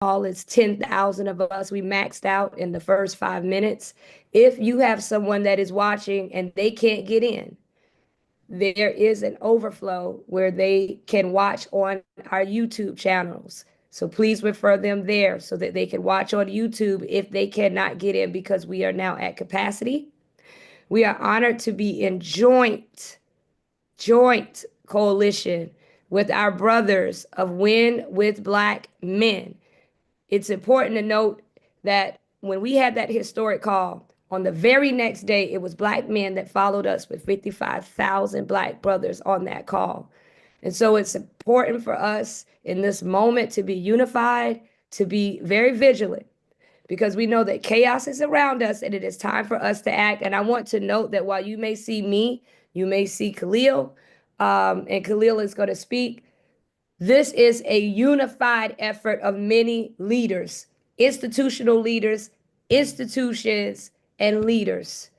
call is 10,000 of us. We maxed out in the first 5 minutes. If you have someone that is watching and they can't get in, there is an overflow where they can watch on our YouTube channels. So please refer them there so that they can watch on YouTube if they cannot get in because we are now at capacity. We are honored to be in joint coalition with our brothers of Win with Black Men. It's important to note that when we had that historic call, on the very next day, it was Black men that followed us with 55,000 Black brothers on that call. And so it's important for us in this moment to be unified, to be very vigilant, because we know that chaos is around us and it is time for us to act. And I want to note that while you may see me, you may see Khalil, and Khalil is going to speak. This is a unified effort of many leaders, institutional leaders, institutions, and leaders.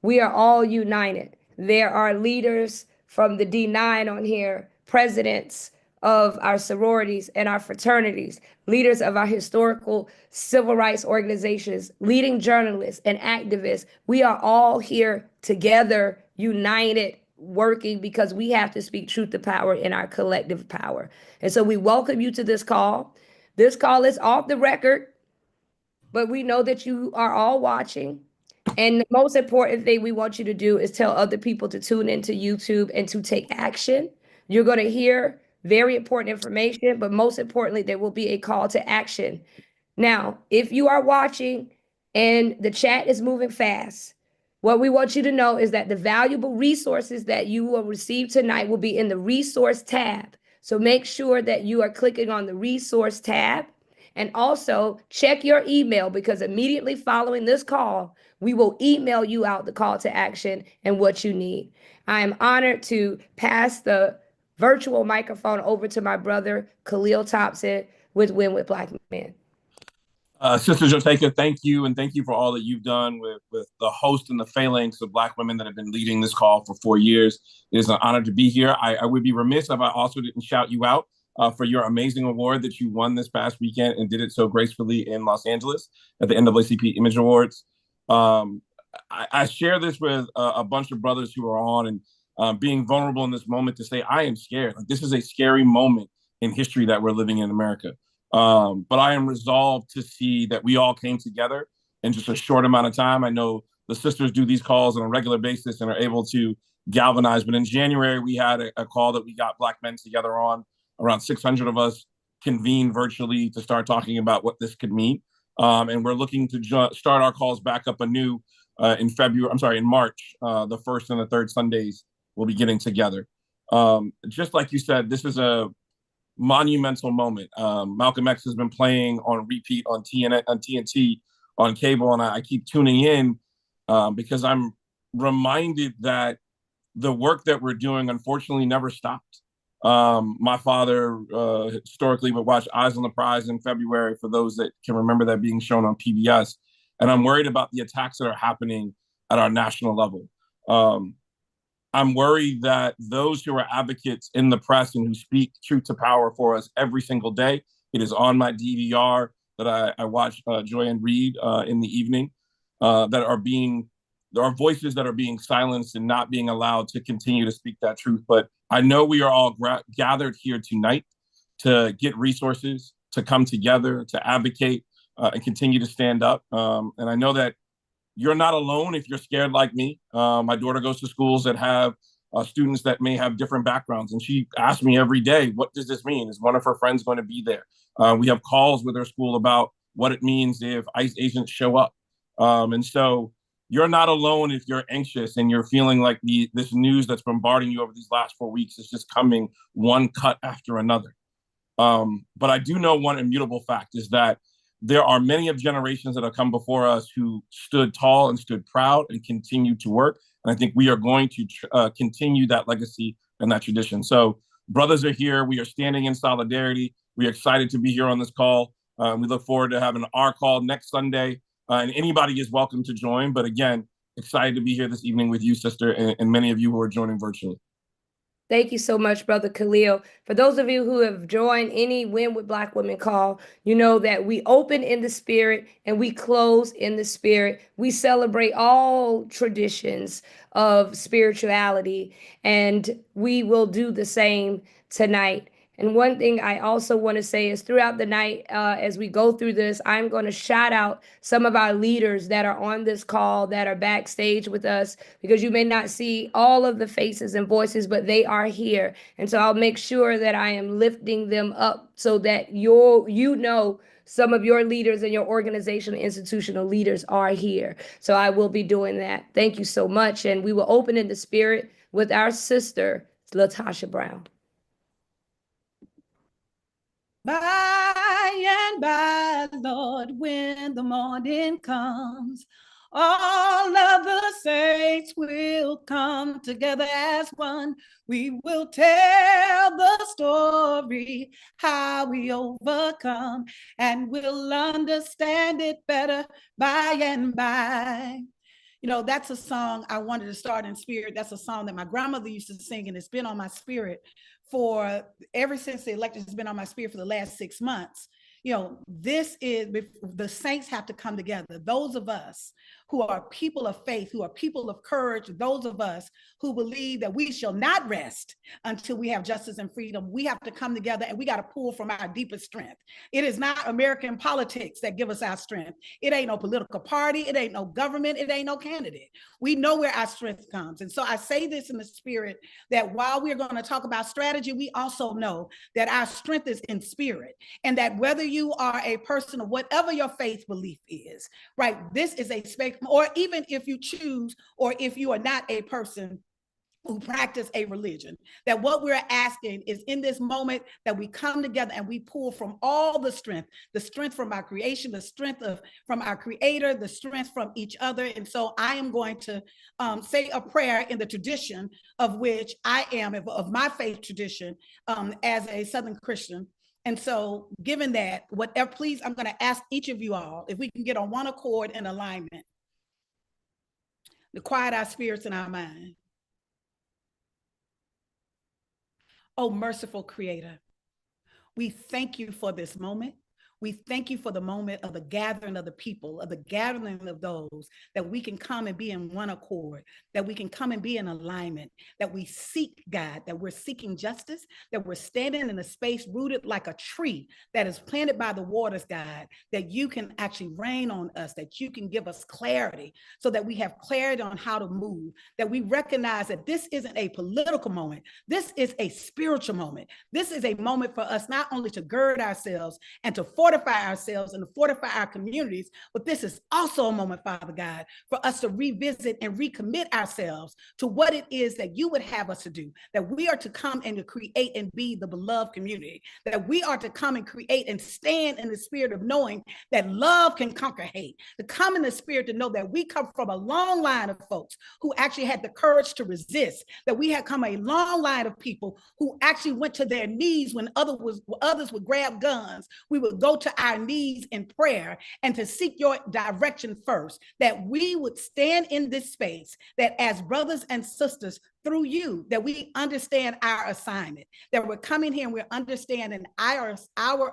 We are all united. There are leaders from the D9 on here, presidents of our sororities and our fraternities, leaders of our historical civil rights organizations, leading journalists and activists. We are all here together, united, working because we have to speak truth to power in our collective power. And so we welcome you to this call. This call is off the record, but we know that you are all watching. And the most important thing we want you to do is tell other people to tune into YouTube and to take action. You're going to hear very important information, but most importantly, there will be a call to action. Now, if you are watching and the chat is moving fast, what we want you to know is that the valuable resources that you will receive tonight will be in the resource tab. So make sure that you are clicking on the resource tab. And also check your email because immediately following this call, we will email you out the call to action and what you need. I am honored to pass the virtual microphone over to my brother, Khalil Thompson, with Win with Black Men. Sister Joteka, thank you, and thank you for all that you've done with the host and the phalanx of Black women that have been leading this call for 4 years. It is an honor to be here. I would be remiss if I also didn't shout you out for your amazing award that you won this past weekend and did it so gracefully in Los Angeles at the NAACP Image Awards. I share this with a bunch of brothers who are on and being vulnerable in this moment to say, I am scared. Like, this is a scary moment in history that we're living in America. But I am resolved to see that we all came together in just a short amount of time. I know the sisters do these calls on a regular basis and are able to galvanize. But in January, we had a call that we got Black men together on. Around 600 of us convened virtually to start talking about what this could mean. And we're looking to start our calls back up anew in March. The first and the third Sundays we'll be getting together. Just like you said, this is a monumental moment. Malcolm X has been playing on repeat on TNT, on cable, and I keep tuning in because I'm reminded that the work that we're doing, unfortunately, never stopped. My father historically would watch Eyes on the Prize in February, for those that can remember that being shown on PBS. And I'm worried about the attacks that are happening at our national level. I'm worried that those who are advocates in the press and who speak truth to power for us every single day, it is on my DVR that I watch Joy Reid in the evening, there are voices that are being silenced and not being allowed to continue to speak that truth. But I know we are all gathered here tonight to get resources, to come together, to advocate, and continue to stand up. And I know that you're not alone if you're scared like me. My daughter goes to schools that have students that may have different backgrounds. And she asks me every day, what does this mean? Is one of her friends going to be there? We have calls with her school about what it means if ICE agents show up. And so you're not alone if you're anxious and you're feeling like this news that's bombarding you over these last 4 weeks is just coming one cut after another. But I do know one immutable fact is that there are many of generations that have come before us who stood tall and stood proud and continue to work. And I think we are going to continue that legacy and that tradition. So brothers are here. We are standing in solidarity. We are excited to be here on this call. We look forward to having our call next Sunday. And anybody is welcome to join. But again, excited to be here this evening with you, sister, and many of you who are joining virtually. Thank you so much, Brother Khalil. For those of you who have joined any Win with Black Women call, you know that we open in the spirit and we close in the spirit. We celebrate all traditions of spirituality, and we will do the same tonight. And one thing I also want to say is throughout the night, as we go through this, I'm going to shout out some of our leaders that are on this call, that are backstage with us, because you may not see all of the faces and voices, but they are here. And so I'll make sure that I am lifting them up so that you know some of your leaders and your organizational institutional leaders are here. So I will be doing that. Thank you so much. And we will open in the spirit with our sister, Latasha Brown. By and by, Lord, when the morning comes, all of the saints will come together as one. We will tell the story, how we overcome, and we'll understand it better by and by. You know, that's a song I wanted to start in spirit. That's a song that my grandmother used to sing, and it's been on my spirit for ever since the election. Has been on my spirit for the last 6 months. You know, this is, the saints have to come together. Those of us who are people of faith, who are people of courage, those of us who believe that we shall not rest until we have justice and freedom, we have to come together, and we got to pull from our deepest strength. It is not American politics that give us our strength. It ain't no political party. It ain't no government. It ain't no candidate. We know where our strength comes. And so I say this in the spirit that while we're going to talk about strategy, we also know that our strength is in spirit, and that whether you are a person of whatever your faith belief is, right, this is a space, or even if you choose, or if you are not a person who practice a religion, that what we're asking is in this moment that we come together and we pull from all the strength from our creation, the strength from our creator, the strength from each other. And so I am going to say a prayer in the tradition of which I am, of my faith tradition, as a Southern Christian. And so given that, whatever, please, I'm going to ask each of you all, if we can get on one accord and alignment, to quiet our spirits and our mind. Oh, merciful Creator, we thank you for this moment. We thank you for the moment of the gathering of the people, of the gathering of those, that we can come and be in one accord, that we can come and be in alignment, that we seek God, that we're seeking justice, that we're standing in a space rooted like a tree that is planted by the waters, God, that you can actually rain on us, that you can give us clarity so that we have clarity on how to move, that we recognize that this isn't a political moment. This is a spiritual moment. This is a moment for us not only to gird ourselves and to fortify ourselves and to fortify our communities, but this is also a moment, Father God, for us to revisit and recommit ourselves to what it is that you would have us to do, that we are to come and to create and be the beloved community, that we are to come and create and stand in the spirit of knowing that love can conquer hate, to come in the spirit to know that we come from a long line of folks who actually had the courage to resist, that we had come a long line of people who actually went to their knees when others would grab guns. We would go to our knees in prayer and to seek your direction first, that we would stand in this space, that as brothers and sisters through you, that we understand our assignment, that we're coming here and we're understanding our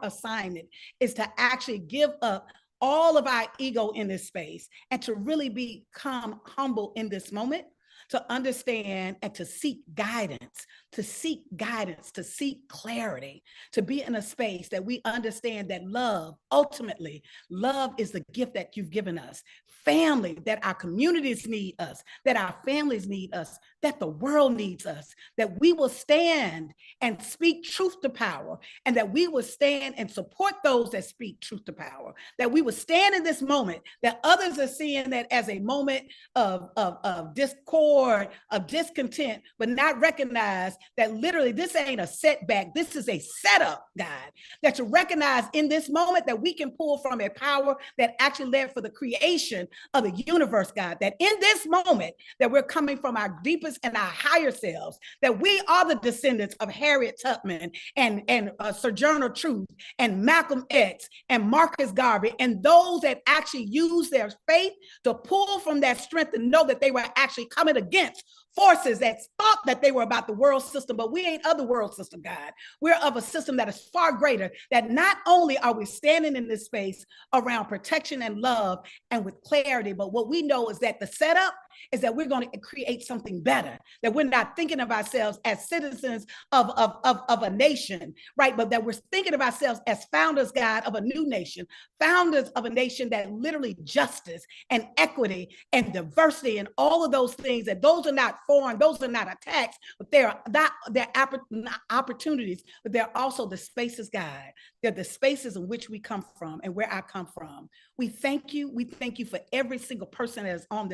assignment is to actually give up all of our ego in this space and to really become humble in this moment, to understand and to seek guidance, to seek clarity, to be in a space that we understand that love, ultimately, love is the gift that you've given us. Family, that our communities need us, that our families need us, that the world needs us, that we will stand and speak truth to power, and that we will stand and support those that speak truth to power, that we will stand in this moment, that others are seeing that as a moment of discord, of discontent, but not recognize that literally this ain't a setback, this is a setup, God, that you recognize in this moment that we can pull from a power that actually led for the creation of the universe, God, that in this moment that we're coming from our deepest and our higher selves, that we are the descendants of Harriet Tubman and Sojourner Truth and Malcolm X and Marcus Garvey, and those that actually use their faith to pull from that strength and know that they were actually coming against forces that thought that they were about the world system, but we ain't of the world system, God. We're of a system that is far greater, that not only are we standing in this space around protection and love and with clarity, but what we know is that the setup is that we're going to create something better, that we're not thinking of ourselves as citizens of a nation, right? But that we're thinking of ourselves as founders, God, of a new nation, founders of a nation that literally justice and equity and diversity and all of those things, that those are not foreign, those are not attacks, but they're opportunities, but they're also the spaces, God. They're the spaces in which we come from and where I come from. We thank you. We thank you for every single person that is on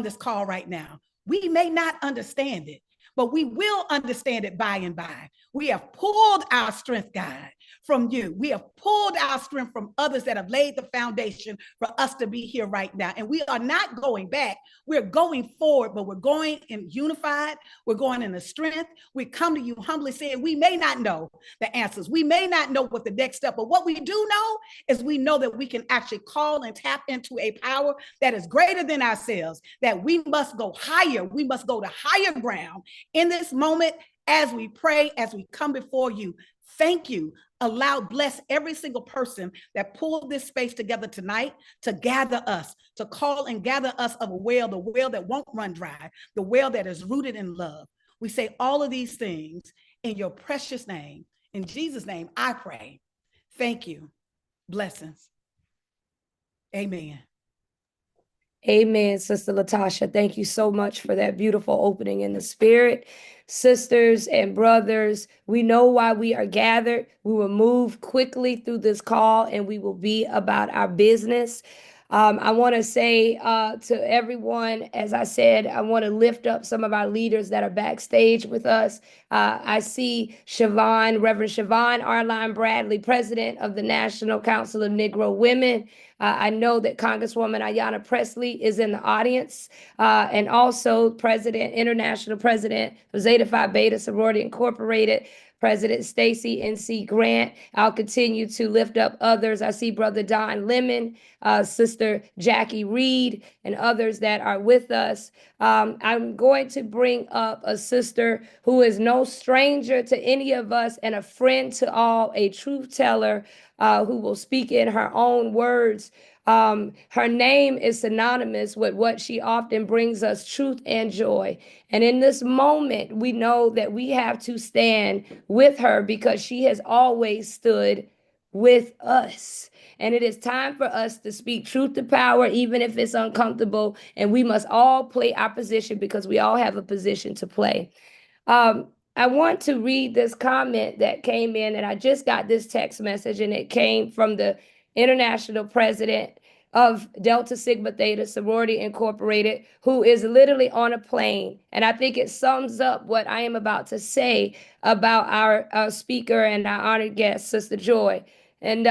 this call right now. We may not understand it, but we will understand it by and by. We have pulled our strength, God, from you. We have pulled our strength from others that have laid the foundation for us to be here right now. And we are not going back. We're going forward, but we're going in unified. We're going in the strength. We come to you humbly saying we may not know the answers. We may not know what the next step, but what we do know is we know that we can actually call and tap into a power that is greater than ourselves, that we must go higher. We must go to higher ground in this moment as we pray, as we come before you. Thank you. Bless every single person that pulled this space together tonight to gather us, to call and gather us of a well, the well that won't run dry, the well that is rooted in love. We say all of these things in your precious name. In Jesus' name, I pray. Thank you. Blessings. Amen. Amen, Sister Latasha. Thank you so much for that beautiful opening in the spirit. Sisters and brothers, we know why we are gathered. We will move quickly through this call and we will be about our business. I want to say to everyone, as I said, I want to lift up some of our leaders that are backstage with us. I see Reverend Siobhan Arline Bradley, President of the National Council of Negro Women. I know that Congresswoman Ayanna Pressley is in the audience, and also International President of Zeta Phi Beta Sorority Incorporated, President Stacy N.C. Grant. I'll continue to lift up others. I see Brother Don Lemon, Sister Jackie Reid, and others that are with us. I'm going to bring up a sister who is no stranger to any of us and a friend to all, a truth teller who will speak in her own words. Her name is synonymous with what she often brings us, truth and joy. And in this moment, we know that we have to stand with her because she has always stood with us. And it is time for us to speak truth to power, even if it's uncomfortable. And we must all play our position because we all have a position to play. I want to read this comment that came in, and I just got this text message, and it came from the international president of Delta Sigma Theta Sorority Incorporated, who is literally on a plane. And I think it sums up what I am about to say about our speaker and our honored guest, Sister Joy. And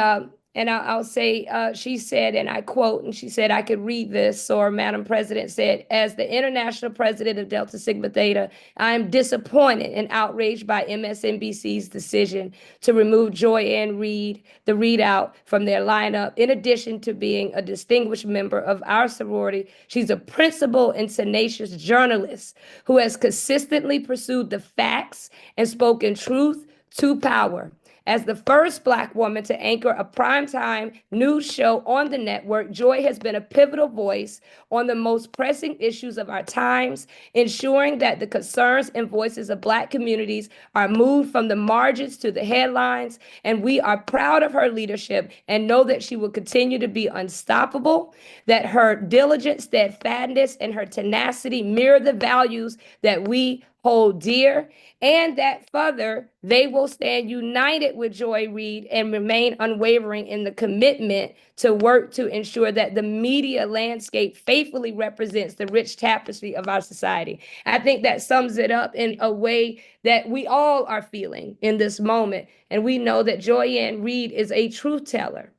I'll say, she said, and I quote, and she said, I could read this, or Madam President said, as the international president of Delta Sigma Theta, I am disappointed and outraged by MSNBC's decision to remove Joy Reid, the readout, from their lineup. In addition to being a distinguished member of our sorority, she's a principled and tenacious journalist who has consistently pursued the facts and spoken truth to power. As the first Black woman to anchor a primetime news show on the network, Joy has been a pivotal voice on the most pressing issues of our times, ensuring that the concerns and voices of Black communities are moved from the margins to the headlines. And we are proud of her leadership and know that she will continue to be unstoppable, that her diligence, steadfastness, and her tenacity mirror the values that we hold dear, and that further, they will stand united with Joy Reid and remain unwavering in the commitment to work to ensure that the media landscape faithfully represents the rich tapestry of our society. I think that sums it up in a way that we all are feeling in this moment. And we know that Joy Reid is a truth teller.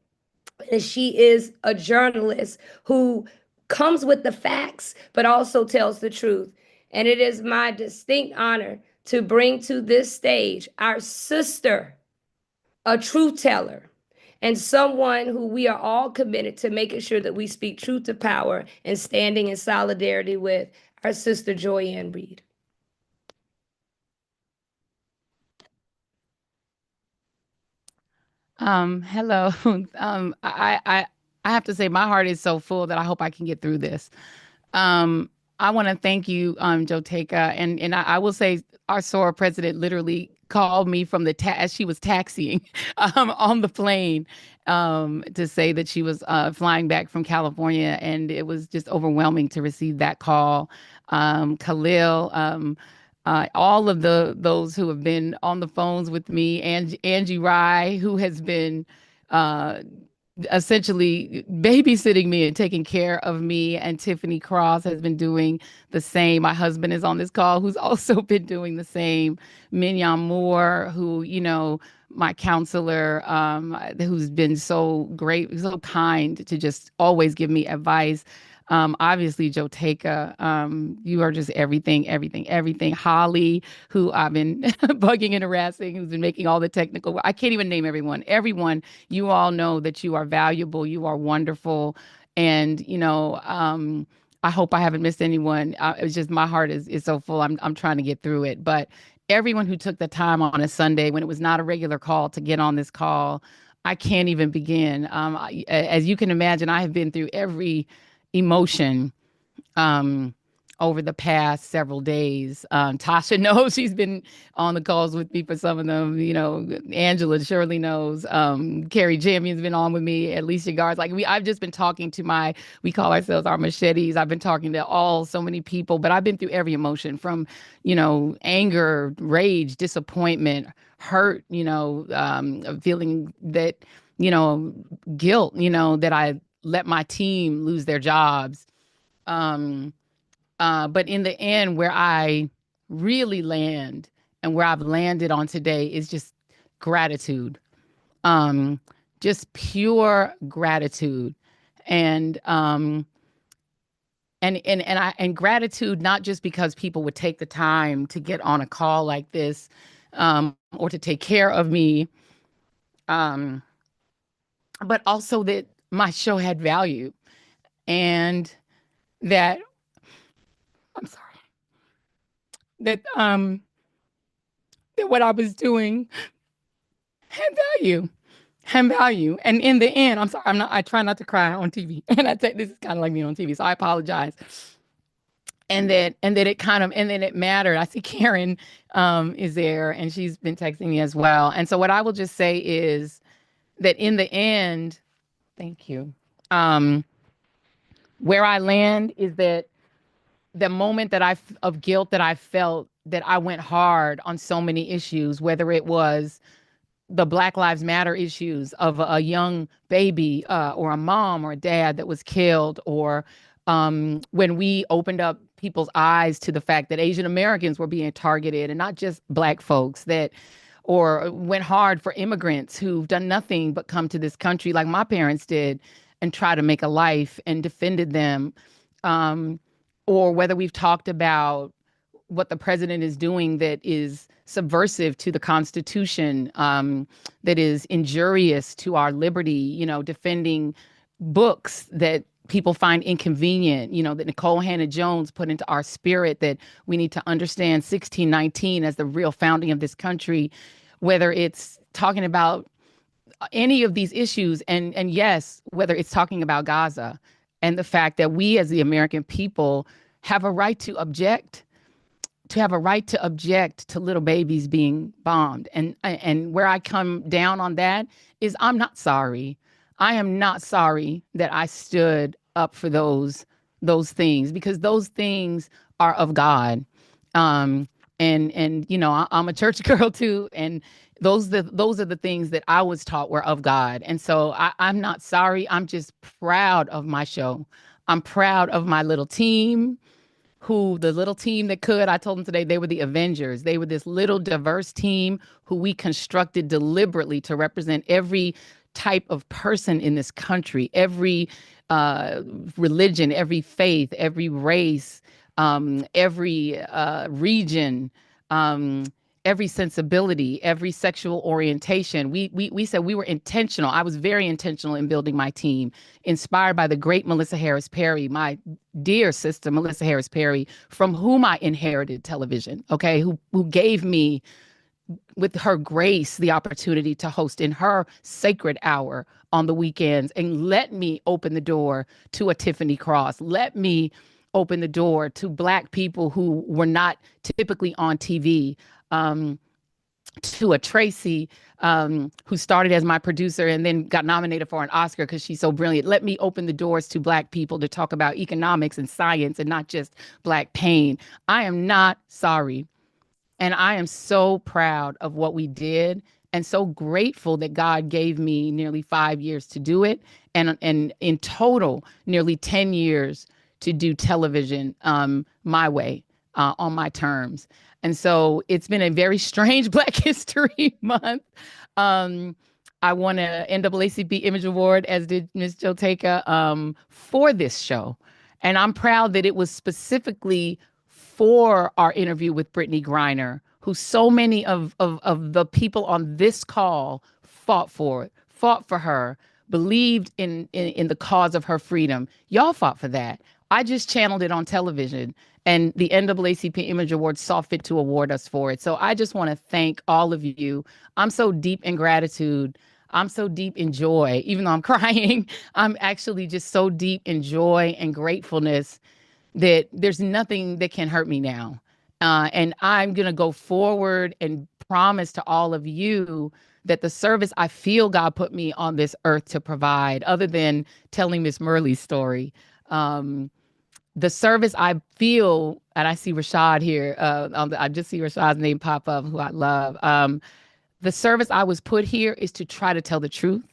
And she is a journalist who comes with the facts, but also tells the truth. And it is my distinct honor to bring to this stage our sister, a truth teller, and someone who we are all committed to making sure that we speak truth to power and standing in solidarity with, our sister Joy Reid. Hello. I have to say my heart is so full that I hope I can get through this. Um, I want to thank you, Joteka, and I will say our SOAR president literally called me from as she was taxiing on the plane to say that she was flying back from California, and it was just overwhelming to receive that call. Khalil, all of those who have been on the phones with me, and Angie Rye, who has been uh, essentially babysitting me and taking care of me, and Tiffany Cross has been doing the same. My husband is on this call, who's also been doing the same. Mignon Moore, who, my counselor, who's been so great, so kind to just always give me advice. Obviously, Joteka, you are just everything, everything, everything. Holly, who I've been bugging and harassing, who's been making all the technical. I can't even name everyone. Everyone, you all know that you are valuable, you are wonderful, and I hope I haven't missed anyone. It's just my heart is so full. I'm trying to get through it, but everyone who took the time on a Sunday when it was not a regular call to get on this call, I can't even begin. As you can imagine, I have been through every emotion um, over the past several days. Tasha knows, she's been on the calls with me for some of them. Angela surely knows. Carrie Jammy's been on with me. Alicia Guards. I've just been talking to we call ourselves our machetes. I've been talking to so many people, but I've been through every emotion from, anger, rage, disappointment, hurt, feeling that, guilt, that I let my team lose their jobs. But in the end, where I really land and where I've landed on today is just gratitude, um, just pure gratitude, and and gratitude, not just because people would take the time to get on a call like this, or to take care of me, um, but also that my show had value, and that I'm sorry that that what I was doing had value, had value. And in the end, I'm sorry, I try not to cry on TV. And I say this is kind of like being on TV, so I apologize. And that it mattered. I see Karen is there, and she's been texting me as well. And so what I will just say is that in the end, thank you. Where I land is that the moment of guilt that I felt, that I went hard on so many issues, whether it was the Black Lives Matter issues of a young baby, or a mom or a dad that was killed, or when we opened up people's eyes to the fact that Asian Americans were being targeted, and not just Black folks, or went hard for immigrants who've done nothing but come to this country like my parents did and try to make a life, and defended them. Um, or whether we've talked about what the president is doing that is subversive to the Constitution, that is injurious to our liberty, defending books that people find inconvenient, that Nicole Hannah-Jones put into our spirit, that we need to understand 1619 as the real founding of this country, whether it's talking about any of these issues, and yes, whether it's talking about Gaza and the fact that we as the American people have a right to object, to little babies being bombed. And where I come down on that is, I'm not sorry. I am not sorry that I stood up for those things, because those things are of God. I'm a church girl too, and those are the things that I was taught were of God. And so I'm not sorry. I'm just proud of my show. I'm proud of my little team, the little team that could. I told them today they were the Avengers. They were this little diverse team who we constructed deliberately to represent every type of person in this country, every religion, every faith, every race, every region, every sensibility, every sexual orientation. We said we were intentional. I was very intentional in building my team, inspired by the great Melissa Harris Perry, my dear sister, Melissa Harris Perry, from whom I inherited television, okay, who gave me, with her grace, the opportunity to host in her sacred hour on the weekends, and let me open the door to a Tiffany Cross. Let me open the door to Black people who were not typically on TV. To a Tracy, who started as my producer and then got nominated for an Oscar because she's so brilliant. Let me open the doors to Black people to talk about economics and science and not just Black pain. I am not sorry. And I am so proud of what we did and so grateful that God gave me nearly 5 years to do it. And in total, nearly 10 years to do television my way, on my terms. And so it's been a very strange Black History Month. I won an NAACP Image Award, as did Ms. Joteka, for this show. And I'm proud that it was specifically for our interview with Brittany Griner, who so many of the people on this call fought for her, believed in the cause of her freedom. Y'all fought for that. I just channeled it on television, and the NAACP Image Awards saw fit to award us for it. So I just want to thank all of you. I'm so deep in gratitude. I'm so deep in joy, even though I'm crying. I'm actually just so deep in joy and gratefulness that there's nothing that can hurt me now. And I'm going to go forward and promise to all of you that the service I feel God put me on this earth to provide, other than telling Miss Murley's story, the service I feel, and I see Rashad here, I just see Rashad's name pop up, who I love. The service I was put here is to try to tell the truth,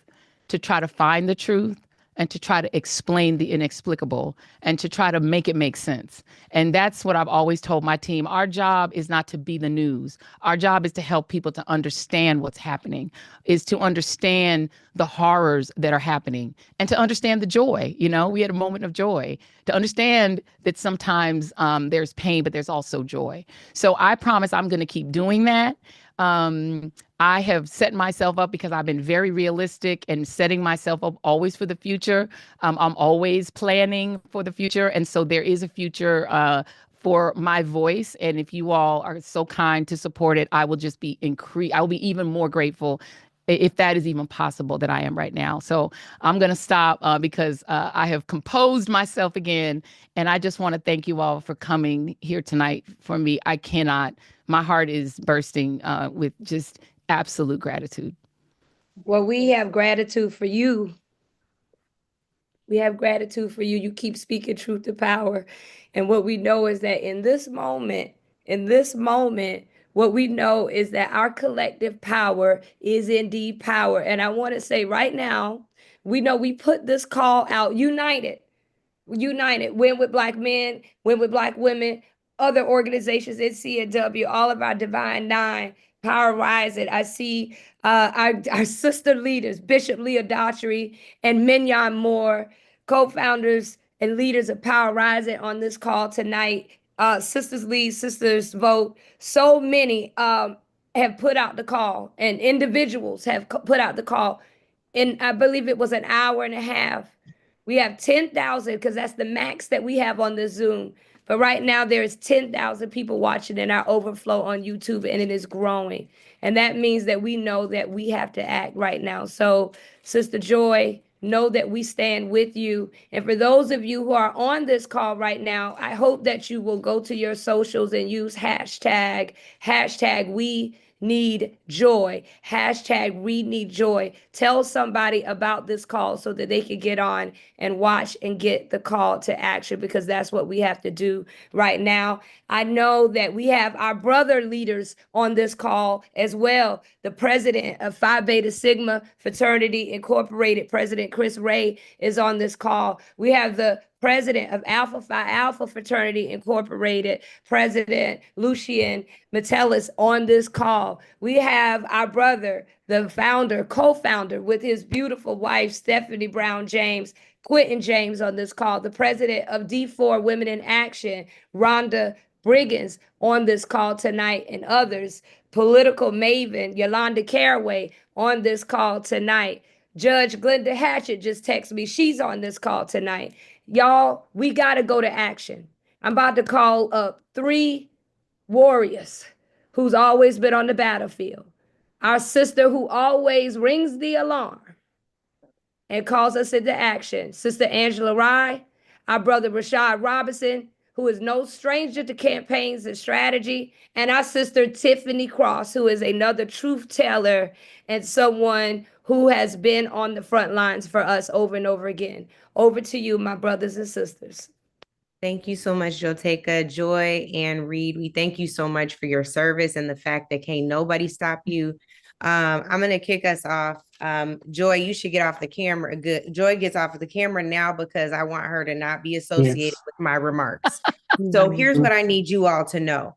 to try to find the truth, and to try to explain the inexplicable, and to try to make it make sense. And that's what I've always told my team. Our job is not to be the news. Our job is to help people to understand what's happening, is to understand the horrors that are happening, and to understand the joy. You know, we had a moment of joy, to understand that sometimes there's pain, but there's also joy. So I promise I'm going to keep doing that. I have set myself up, because I've been very realistic and setting myself up always for the future. I'm always planning for the future. And so there is a future for my voice. And if you all are so kind to support it, I will just be I will be even more grateful, if that is even possible, than I am right now. So I'm going to stop because I have composed myself again. And I just want to thank you all for coming here tonight for me. I cannot, my heart is bursting with just absolute gratitude. Well, we have gratitude for you. We have gratitude for you. You keep speaking truth to power. And what we know is that in this moment, what we know is that our collective power is indeed power. And I want to say right now, we know we put this call out united, Win with Black men, Win with Black women, other organizations, NCNW, all of our Divine Nine, Power Rising. I see our sister leaders, Bishop Leah Daughtry and Mignon Moore, co-founders and leaders of Power Rising on this call tonight. Sisters Lead, Sisters Vote. So many have put out the call, and individuals have put out the call. And I believe it was an hour and a half. We have 10,000, because that's the max that we have on the Zoom. But right now there is 10,000 people watching in our overflow on YouTube, and it is growing. And that means that we know that we have to act right now. So, Sister Joy, know that we stand with you. And for those of you who are on this call right now, I hope that you will go to your socials and use hashtag we need joy, hashtag we need joy. Tell somebody about this call so that they can get on and watch and get the call to action, because that's what we have to do right now. I know that we have our brother leaders on this call as well. The president of Phi Beta Sigma Fraternity Incorporated, President Chris Ray, is on this call. We have the president of Alpha Phi Alpha Fraternity Incorporated, President Lucian Metellus, on this call. We have our brother, the founder, co-founder, with his beautiful wife, Stephanie Brown James, Quentin James, on this call. The president of D4 Women in Action, Rhonda Briggins, on this call tonight, and others. political maven Yolanda Caraway on this call tonight. Judge Glenda Hatchett just texted me. She's on this call tonight. Y'all, we got to go to action. I'm about to call up 3 warriors who's always been on the battlefield. Our sister who always rings the alarm and calls us into action, Sister Angela Rye, our brother Rashad Robinson, who is no stranger to campaigns and strategy, and our sister Tiffany Cross, who is another truth teller and someone who has been on the front lines for us over and over again. Over to you, my brothers and sisters. Thank you so much, Joteka, Joy, and Reid. We thank you so much for your service and the fact that can't nobody stop you. I'm going to kick us off. Joy, you should get off the camera. Good. Joy gets off of the camera now because I want her to not be associated with my remarks. So here's what I need you all to know.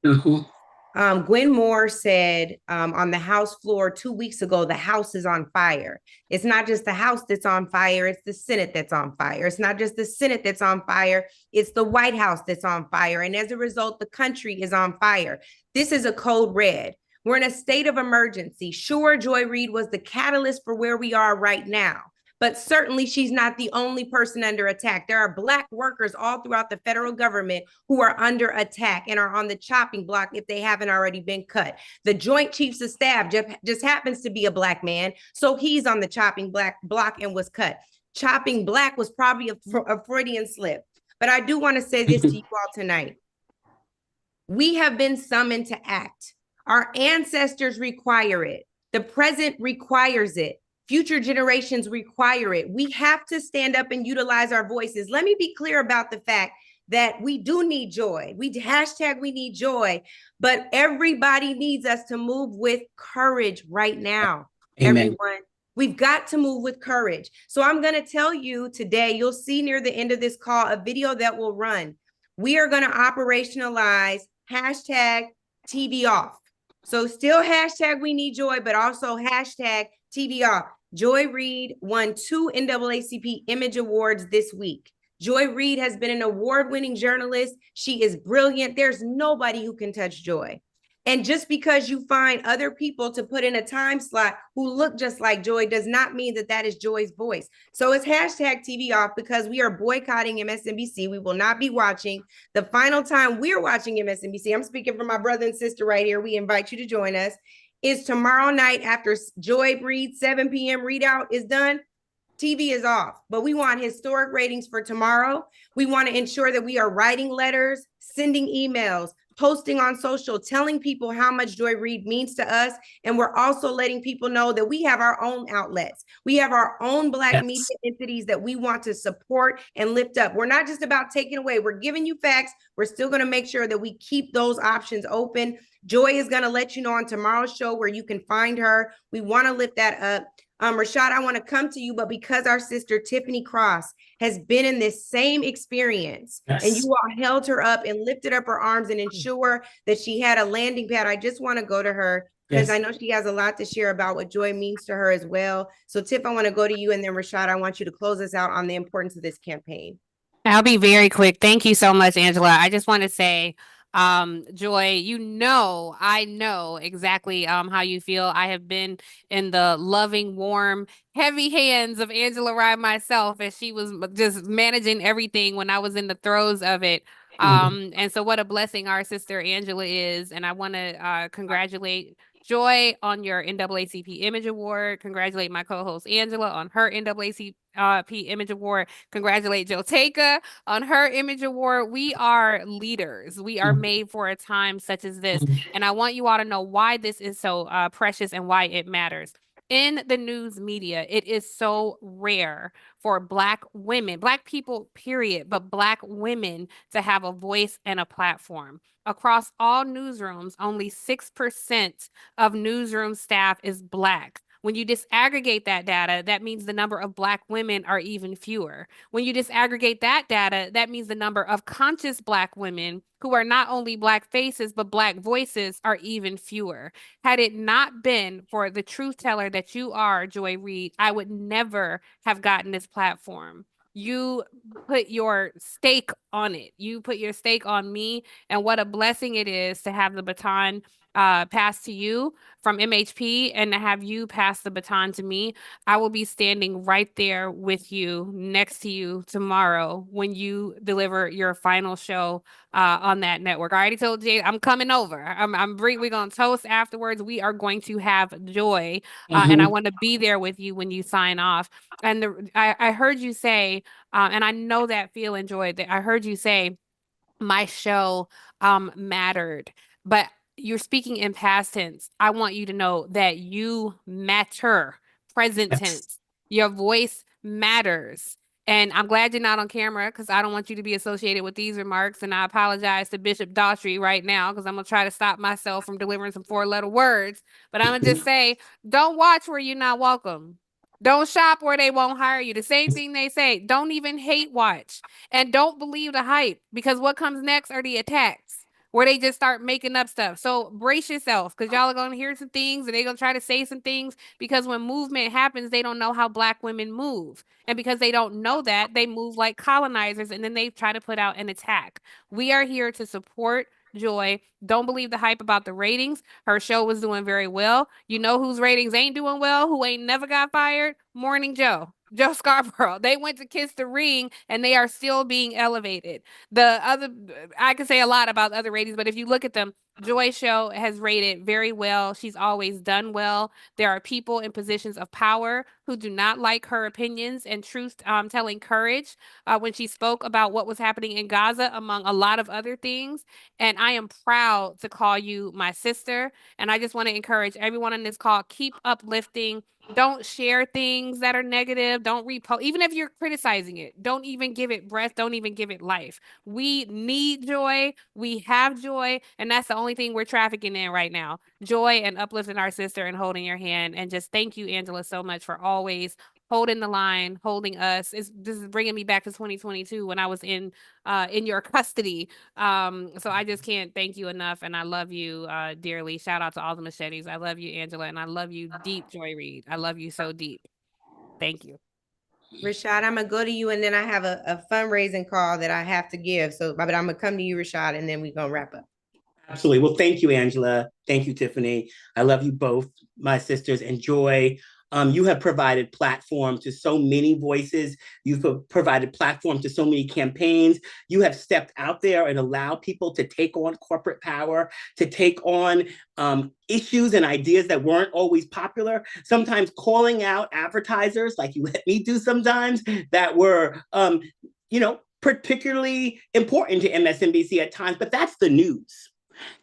Gwen Moore said on the House floor 2 weeks ago, the House is on fire. It's not just the House that's on fire, it's the Senate that's on fire. It's not just the Senate that's on fire, it's the White House that's on fire. And as a result, the country is on fire. This is a code red. We're in a state of emergency. Sure, Joy Reid was the catalyst for where we are right now, but certainly she's not the only person under attack. There are Black workers all throughout the federal government who are under attack and are on the chopping block if they haven't already been cut. The Joint Chiefs of Staff just happens to be a Black man, so he's on the chopping block and was cut. Chopping black was probably a Freudian slip. But I do want to say this to you all tonight. We have been summoned to act. Our ancestors require it. The present requires it. Future generations require it. We have to stand up and utilize our voices. Let me be clear about the fact that we do need joy. We need joy, but everybody needs us to move with courage right now. Amen. Everyone, we've got to move with courage. So I'm going to tell you today, you'll see near the end of this call, a video that will run. We are going to operationalize hashtag TV off. So still hashtag we need joy, but also hashtag TV off. Joy Reid won 2 NAACP Image Awards this week. Joy Reid has been an award-winning journalist. She is brilliant. There's nobody who can touch Joy. And just because you find other people to put in a time slot who look just like Joy does not mean that that is Joy's voice. So it's hashtag TV off because we are boycotting MSNBC. We will not be watching. The final time we're watching MSNBC, I'm speaking for my brother and sister right here. We invite you to join us. Is tomorrow night after Joy Reid 7 p.m. readout is done. TV is off, but we want historic ratings for tomorrow. We want to ensure that we are writing letters, sending emails, posting on social, telling people how much Joy Reid means to us. And we're also letting people know that we have our own outlets. We have our own Black media entities that we want to support and lift up. We're not just about taking away. We're giving you facts. We're still going to make sure that we keep those options open. Joy is going to let you know on tomorrow's show where you can find her. We want to lift that up. Rashad, I want to come to you, but because our sister Tiffany Cross has been in this same experience and you all held her up and lifted up her arms and ensure that she had a landing pad, I just want to go to her because I know she has a lot to share about what joy means to her as well. So Tiff, I want to go to you, and then Rashad, I want you to close us out on the importance of this campaign. I'll be very quick. Thank you so much, Angela. I just want to say, Joy, I know exactly how you feel. I have been in the loving, warm, heavy hands of Angela Rye myself as she was just managing everything when I was in the throes of it. And so what a blessing our sister Angela is. And I want to congratulate Joy on your NAACP Image Award. Congratulate my co-host Angela on her NAACP Image Award. Congratulate Joteka on her Image Award. We are leaders. We are made for a time such as this. And I want you all to know why this is so precious and why it matters. In the news media, it is so rare for Black women, Black people, period, but Black women to have a voice and a platform. Across all newsrooms, only 6% of newsroom staff is Black. When you disaggregate that data, that means the number of Black women are even fewer. When you disaggregate that data, that means the number of conscious Black women who are not only Black faces, but Black voices are even fewer. Had it not been for the truth teller that you are, Joy Reid, I would never have gotten this platform. You put your stake on it. You put your stake on me, and what a blessing it is to have the baton pass to you from MHP and to have you pass the baton to me. I will be standing right there with you, next to you tomorrow when you deliver your final show on that network. I already told Jay I'm coming over. We're gonna toast afterwards. We are going to have joy, and I want to be there with you when you sign off. And I heard you say, and I know that feeling, Joy. That I heard you say my show mattered, but you're speaking in past tense. I want you to know that you matter, present tense. Your voice matters. And I'm glad you're not on camera because I don't want you to be associated with these remarks. And I apologize to Bishop Daughtry right now because I'm going to try to stop myself from delivering some 4-letter words. But I'm going to just say, don't watch where you're not welcome. Don't shop where they won't hire you. The same thing they say. Don't even hate watch. And don't believe the hype because what comes next are the attacks where they just start making up stuff. So brace yourself because y'all are going to hear some things and they're going to try to say some things because when movement happens, they don't know how Black women move. And because they don't know that, they move like colonizers and then they try to put out an attack. We are here to support Joy. Don't believe the hype about the ratings. Her show was doing very well. You know whose ratings ain't doing well, who ain't never got fired? Morning Joe. Joe Scarborough. They went to kiss the ring and they are still being elevated. The other, I could say a lot about other ratings, but if you look at them, Joy Show has rated very well. She's always done well. There are people in positions of power who do not like her opinions and truth telling courage when she spoke about what was happening in Gaza, among a lot of other things. And I am proud to call you my sister. And I just want to encourage everyone on this call, keep uplifting. Don't share things that are negative. Don't repost. Even if you're criticizing it, don't even give it breath. Don't even give it life. We need joy. We have joy. And that's the only thing we're trafficking in right now. Joy and uplifting our sister and holding your hand. And just thank you, Angela, so much for always holding the line, holding us. This is bringing me back to 2022 when I was in your custody. So I just can't thank you enough. And I love you dearly. Shout out to all the machetes. I love you, Angela. And I love you deep, Joy Reid. I love you so deep. Thank you. Rashad, I'm gonna go to you and then I have a fundraising call that I have to give. So, but I'm gonna come to you, Rashad, and then we're gonna wrap up. Absolutely. Well, thank you, Angela. Thank you, Tiffany. I love you both, my sisters. And Joy, you have provided platform to so many voices. You've provided platform to so many campaigns. You have stepped out there and allowed people to take on corporate power, to take on issues and ideas that weren't always popular, sometimes calling out advertisers like you let me do sometimes that were, particularly important to MSNBC at times, but that's the news.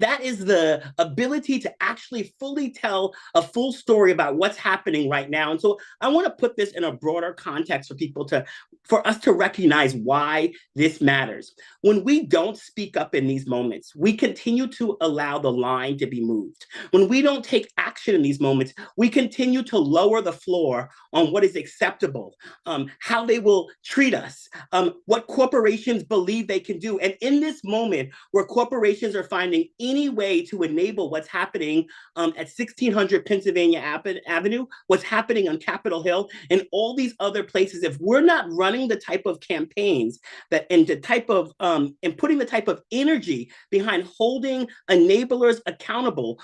That is the ability to actually fully tell a full story about what's happening right now. And so I want to put this in a broader context for us to recognize why this matters. When we don't speak up in these moments, we continue to allow the line to be moved. When we don't take action in these moments, we continue to lower the floor on what is acceptable, how they will treat us, what corporations believe they can do. And in this moment where corporations are finding any way to enable what's happening at 1600 Pennsylvania Avenue, what's happening on Capitol Hill, and all these other places, if we're not running the type of campaigns and putting the type of energy behind holding enablers accountable,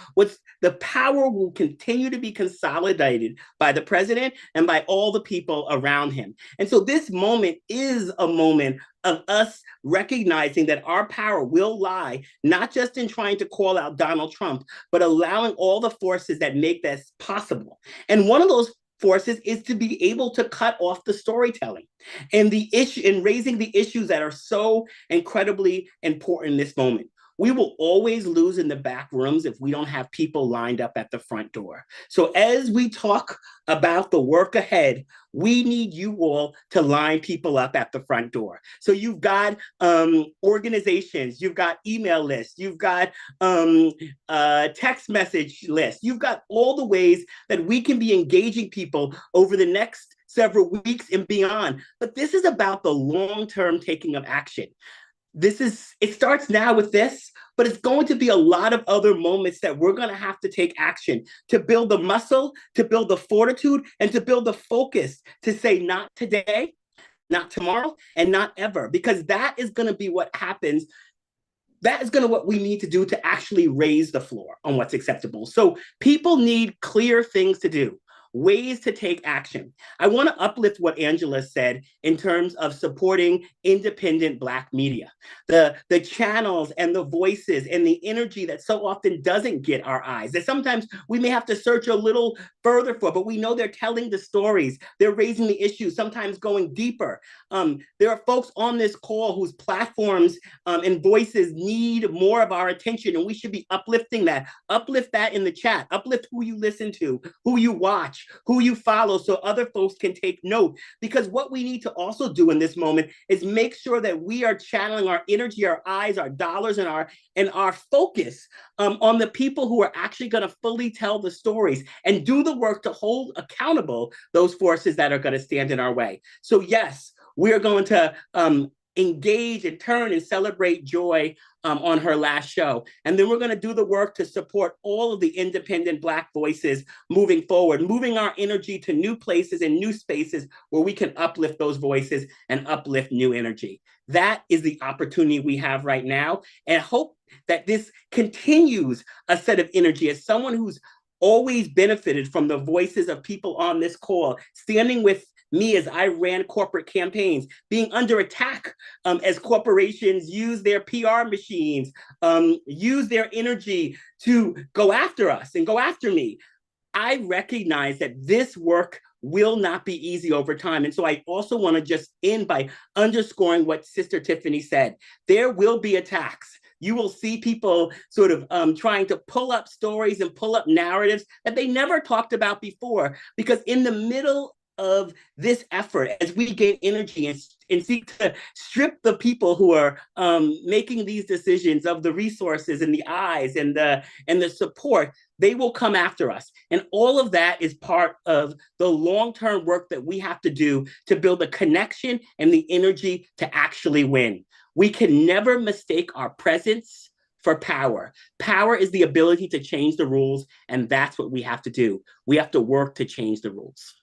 the power will continue to be consolidated by the president and by all the people around him. And so this moment is a moment of us recognizing that our power will lie not just in trying to call out Donald Trump, but allowing all the forces that make this possible. And one of those forces is to be able to cut off the storytelling and raising the issues that are so incredibly important in this moment. We will always lose in the back rooms if we don't have people lined up at the front door. So as we talk about the work ahead, we need you all to line people up at the front door. So you've got organizations, you've got email lists, you've got text message lists, you've got all the ways that we can be engaging people over the next several weeks and beyond. But this is about the long-term taking of action. It starts now with this, but it's going to be a lot of other moments that we're going to have to take action to build the muscle, to build the fortitude, and to build the focus to say not today, not tomorrow, and not ever, because that is going to be what happens that is going to what we need to do to actually raise the floor on what's acceptable. So people need clear things to do, ways to take action. I want to uplift what Angela said in terms of supporting independent Black media, the channels and the voices and the energy that so often doesn't get our eyes, that sometimes we may have to search a little further for, but we know they're telling the stories, they're raising the issues, sometimes going deeper. There are folks on this call whose platforms and voices need more of our attention, and we should be uplifting that. Uplift that in the chat. Uplift who you listen to, who you watch, who you follow, so other folks can take note. Because what we need to also do in this moment is make sure that we are channeling our energy, our eyes, our dollars, and our focus on the people who are actually going to fully tell the stories and do the work to hold accountable those forces that are going to stand in our way. So yes, we are going to engage and turn and celebrate Joy on her last show. And then we're going to do the work to support all of the independent Black voices moving forward, moving our energy to new places and new spaces where we can uplift those voices and uplift new energy. That is the opportunity we have right now. And I hope that this continues a set of energy. As someone who's always benefited from the voices of people on this call, standing with me as I ran corporate campaigns, being under attack as corporations use their PR machines, use their energy to go after us and go after me. I recognize that this work will not be easy over time. And so I also want to just end by underscoring what Sister Tiffany said. There will be attacks. You will see people sort of trying to pull up stories and pull up narratives that they never talked about before, because in the middle of this effort, as we gain energy and seek to strip the people who are making these decisions of the resources and the eyes and the support, they will come after us. And all of that is part of the long-term work that we have to do to build a connection and the energy to actually win. We can never mistake our presence for power. Power is the ability to change the rules, and that's what we have to do. We have to work to change the rules.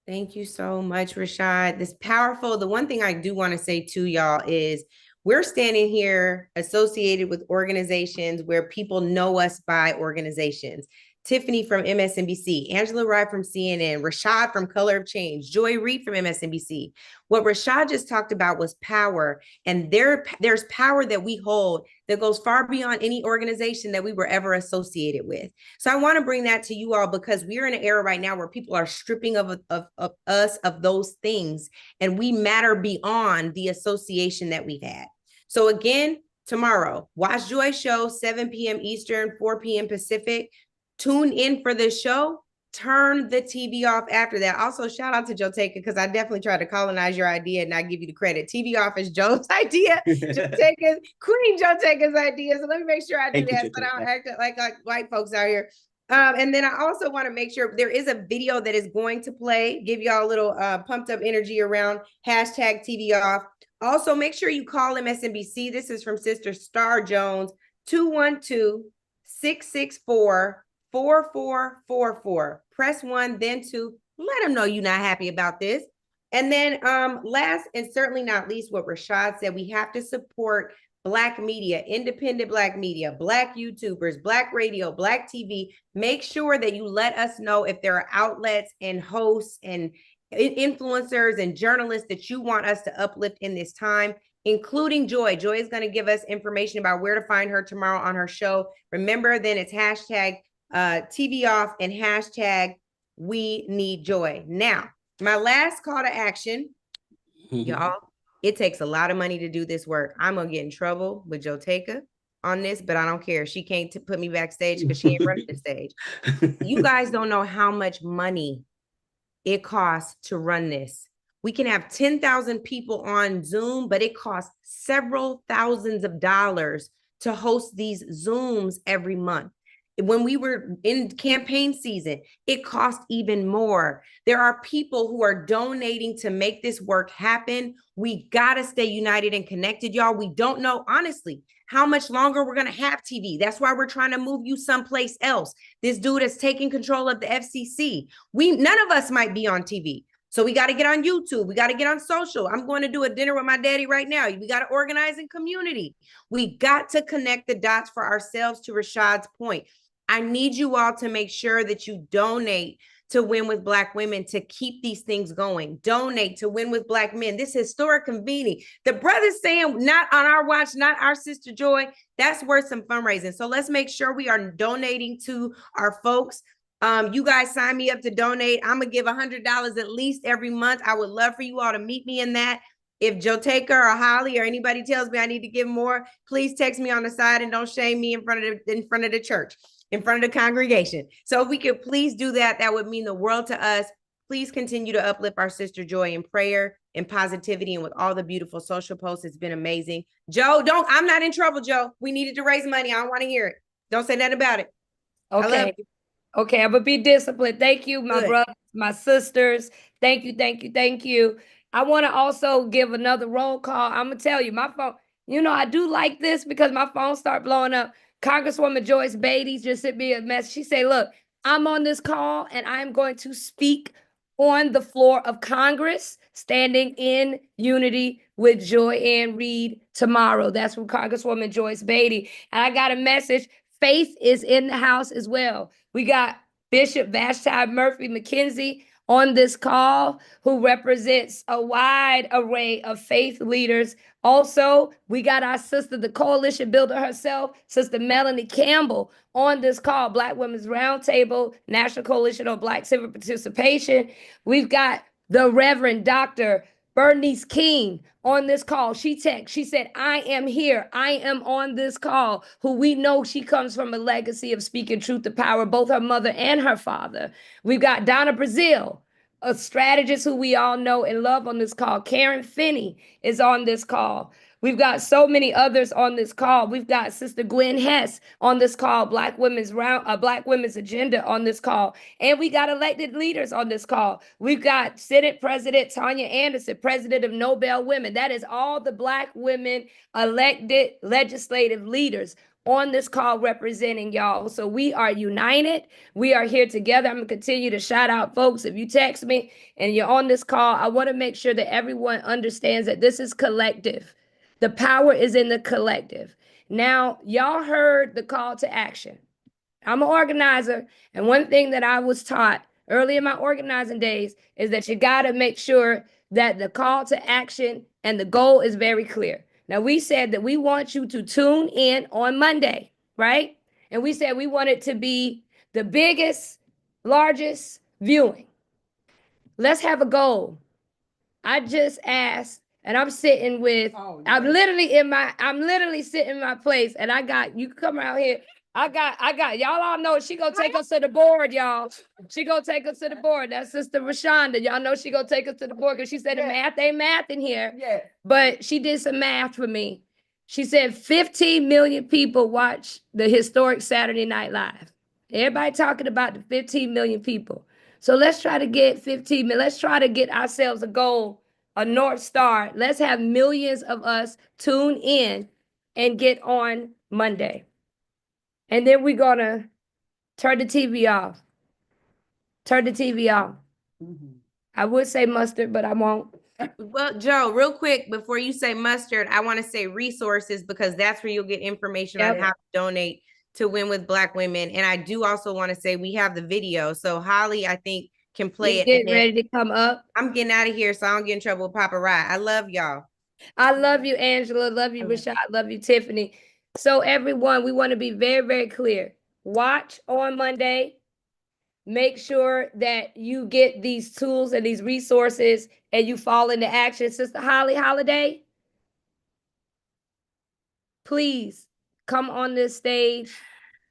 Thank you so much, Rashad. This powerful. The one thing I do want to say to y'all is we're standing here associated with organizations where people know us by organizations. Tiffany from MSNBC, Angela Reid from CNN, Rashad from Color of Change, Joy Reid from MSNBC. What Rashad just talked about was power, and there's power that we hold that goes far beyond any organization that we were ever associated with. So I want to bring that to you all, because we're in an era right now where people are stripping of us of those things, and we matter beyond the association that we've had. So again, tomorrow, watch Joy's show, 7 p.m. Eastern, 4 p.m. Pacific. Tune in for this show. Turn the TV off after that. Also, shout out to Joe Taker, because I definitely tried to colonize your idea and not give you the credit. TV off is Joe's idea. Queen Joe Taker's idea. So let me make sure I do that, so I don't act like white folks out here. And then I also want to make sure there is a video that is going to play, give y'all a little pumped up energy around hashtag TV off. Also, make sure you call MSNBC. This is from Sister Star Jones, 212-664-4444. Press 1, then 2. Let them know you're not happy about this. And then last and certainly not least, what Rashad said, we have to support Black media, independent Black media, Black YouTubers, Black radio, Black TV. Make sure that you let us know if there are outlets and hosts and influencers and journalists that you want us to uplift in this time, including Joy. Joy is going to give us information about where to find her tomorrow on her show. Remember, then it's hashtag TV off and hashtag we need Joy. Now, my last call to action, y'all, it takes a lot of money to do this work. I'm going to get in trouble with Joe Taker on this, but I don't care. She can't put me backstage because she ain't running the stage. You guys don't know how much money it costs to run this. We can have 10,000 people on Zoom, but it costs several thousands of dollars to host these Zooms every month. When we were in campaign season, it cost even more. There are people who are donating to make this work happen. We got to stay united and connected, y'all. We don't know, honestly, how much longer we're going to have TV. That's why we're trying to move you someplace else. This dude is taking control of the FCC. None of us might be on TV. So we got to get on YouTube. We got to get on social. I'm going to do a dinner with my daddy right now. We got to organize in community. We got to connect the dots for ourselves. To Rashad's point, I need you all to make sure that you donate to Win with Black Women to keep these things going. Donate to Win with Black Men. This historic convening. The brother's saying, not on our watch, not our Sister Joy. That's worth some fundraising. So let's make sure we are donating to our folks. You guys sign me up to donate. I'm gonna give $100 at least every month. I would love for you all to meet me in that. If Joe Taker or Holly or anybody tells me I need to give more, please text me on the side and don't shame me in front of the church, in front of the congregation. So if we could please do that, that would mean the world to us. Please continue to uplift our Sister Joy in prayer and positivity, and with all the beautiful social posts. It's been amazing. Joe, I'm not in trouble, Joe. We needed to raise money. I don't want to hear it. Don't say nothing about it. Okay. Okay, I'm gonna be disciplined. Thank you, my brothers, my sisters. Thank you, thank you, thank you. I want to also give another roll call. I'm gonna tell you, my phone, I do like this because my phone start blowing up. Congresswoman Joyce Beatty just sent me a message. She said, look, I'm on this call and I'm going to speak on the floor of Congress, standing in unity with Joy Reid tomorrow. That's from Congresswoman Joyce Beatty. And I got a message. Faith is in the house as well. We got Bishop Vashti Murphy McKenzie on this call, who represents a wide array of faith leaders. Also, we got our sister, the coalition builder herself, Sister Melanie Campbell, on this call, Black Women's Roundtable, National Coalition on Black Civic Participation. We've got the Reverend Dr. Bernice King on this call. She said, I am here. I am on this call, who we know she comes from a legacy of speaking truth to power, both her mother and her father. We've got Donna Brazil, a strategist who we all know and love, on this call. Karen Finney is on this call. We've got so many others on this call. We've got Sister Gwen Hess on this call, Black Women's Agenda on this call. And we got elected leaders on this call. We've got Senate President Tanya Anderson, President of Nobel Women. That is all the Black women elected legislative leaders on this call representing y'all. So we are united. We are here together. I'm gonna continue to shout out folks. If you text me and you're on this call, I wanna make sure that everyone understands that this is collective. The power is in the collective. Now, y'all heard the call to action. I'm an organizer, and one thing that I was taught early in my organizing days is that you gotta make sure that the call to action and the goal is very clear. Now, we said that we want you to tune in on Monday, right? And we said we want it to be the biggest, largest viewing. Let's have a goal. I just asked, and I'm sitting with, I'm literally sitting in my place, and you can come around here. I got, y'all all know she gonna take us to the board, y'all. She gonna take us to the board. That's Sister Rashonda. Y'all know she gonna take us to the board because she said the math ain't math in here. Yeah. But she did some math for me. She said 15 million people watch the historic Saturday Night Live. Everybody talking about the 15 million people. So let's try to get 15 million. Let's try to get ourselves a goal, a North Star. Let's have millions of us tune in and get on Monday. And then we're gonna turn the TV off. Turn the TV off. Mm-hmm. I would say mustard, but I won't. Well, Joe, real quick, before you say mustard, I want to say resources, because that's where you'll get information on how to donate to Win with Black Women. And I do also want to say we have the video. So Holly, I think, can play it. Get ready to come up. I'm getting out of here so I don't get in trouble with Papa Rye. I love y'all. I love you, Angela. Love you, Rashad. Love you, Tiffany. So everyone, we want to be very, very clear. Watch on Monday. Make sure that you get these tools and these resources and you fall into action. Sister Holly Holiday, please come on this stage.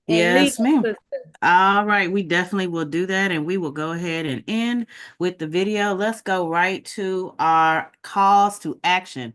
Yes, ma'am. All right, we definitely will do that, and we will go ahead and end with the video. Let's go right to our calls to action.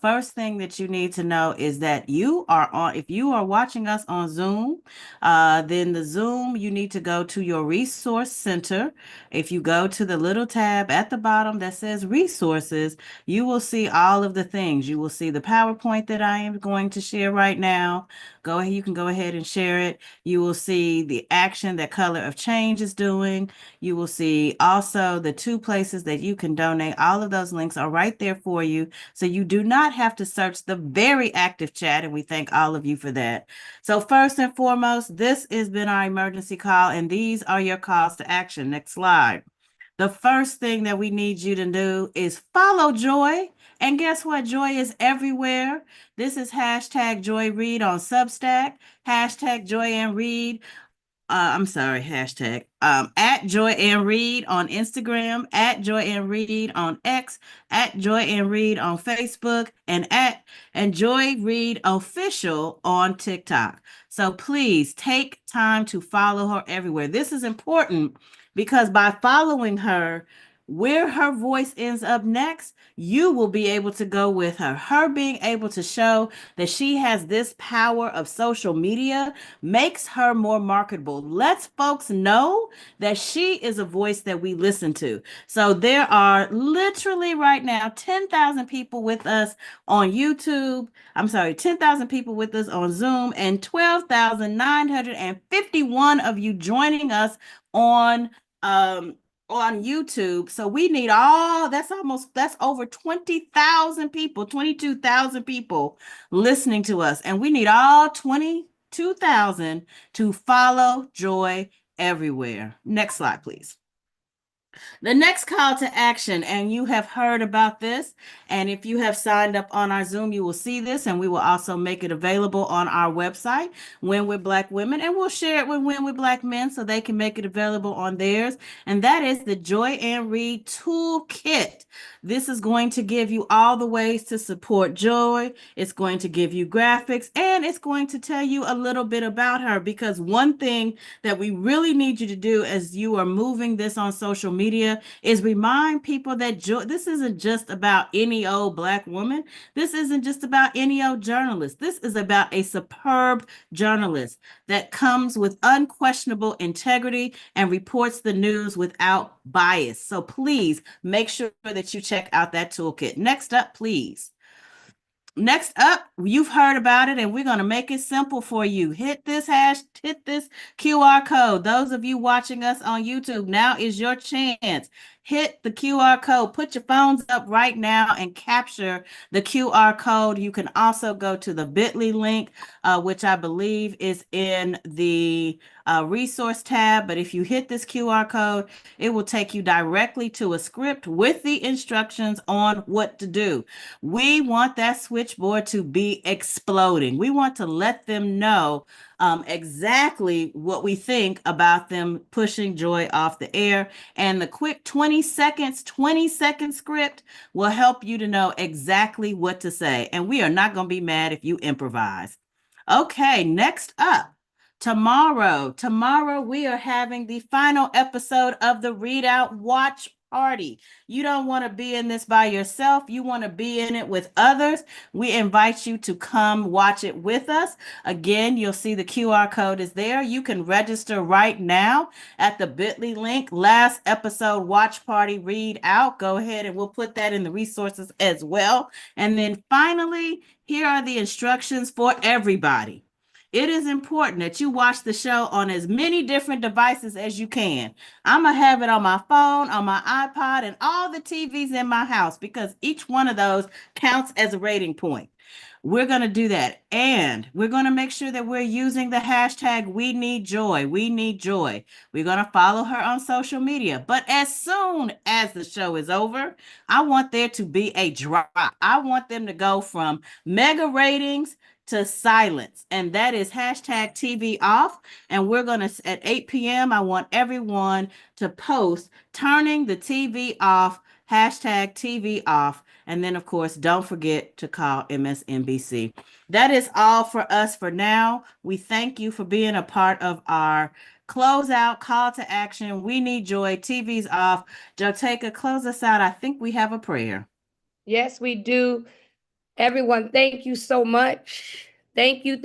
First thing that you need to know is that if you are watching us on Zoom, then the Zoom, you need to go to your resource center. If you go to the little tab at the bottom that says resources, you will see all of the things. You will see the PowerPoint that I am going to share right now. You can go ahead and share it. it. You will see the action that Color of Change is doing. You will see also the 2 places that you can donate. All of those links are right there for you. So you do not have to search the very active chat, and we thank all of you for that. So first and foremost, this has been our emergency call, and these are your calls to action. Next slide. The first thing that we need you to do is follow Joy. And guess what? Joy is everywhere. This is hashtag Joy Reid on Substack, hashtag Joy and Reid. Hashtag at Joy and Reid on Instagram, at Joy and Reid on X, at Joy and Reid on Facebook, and at Joy Reid Official on TikTok. So please take time to follow her everywhere. This is important because by following her, where her voice ends up next, you will be able to go with her. Her being able to show that she has this power of social media makes her more marketable. Lets folks know that she is a voice that we listen to. So there are literally right now 10,000 people with us on YouTube. 10,000 people with us on Zoom, and 12,951 of you joining us on YouTube. So we need that's over 20,000 people, 22,000 people listening to us. And we need all 22,000 to follow Joy everywhere. Next slide, please. The next call to action, and you have heard about this, and if you have signed up on our Zoom, you will see this, and we will also make it available on our website, Win with Black Women, and we'll share it with Win with Black Men so they can make it available on theirs, and that is the Joy and Reid toolkit. This is going to give you all the ways to support Joy. It's going to give you graphics, and it's going to tell you a little bit about her, because one thing that we really need you to do as you are moving this on social media is remind people that this isn't just about any old Black woman. This isn't just about any old journalist. This is about a superb journalist that comes with unquestionable integrity and reports the news without bias. So please make sure that you check out that toolkit. Next up, please. Next up, you've heard about it, and we're going to make it simple for you. Hit this QR code. Those of you watching us on YouTube, now is your chance. Hit the QR code. Put your phones up right now and capture the QR code. You can also go to the bit.ly link, which I believe is in the resource tab. But if you hit this QR code, it will take you directly to a script with the instructions on what to do. We want that switchboard to be exploding. We want to let them know exactly what we think about them pushing Joy off the air. And the quick 20-second script will help you to know exactly what to say. And we are not going to be mad if you improvise. Okay, next up. Tomorrow we are having the final episode of the Readout Watch Party. You don't want to be in this by yourself. You want to be in it with others. We invite you to come watch it with us. Again, you'll see the QR code is there. You can register right now at the bit.ly link. Last episode Watch Party Read Out. Go ahead and we'll put that in the resources as well. And then finally, here are the instructions for everybody. It is important that you watch the show on as many different devices as you can. I'm going to have it on my phone, on my iPod, and all the TVs in my house, because each one of those counts as a rating point. We're going to do that. And we're going to make sure that we're using the hashtag We Need Joy. We Need Joy. We're going to follow her on social media. But as soon as the show is over, I want there to be a drop. I want them to go from mega ratings to silence, and that is hashtag TV off. And we're going to, at 8 p.m., I want everyone to post turning the TV off, hashtag TV off. And then, of course, don't forget to call MSNBC. That is all for us for now. We thank you for being a part of our closeout call to action. We Need Joy. TV's off. Joteka, close us out. I think we have a prayer. Yes, we do. Everyone, thank you so much. Thank you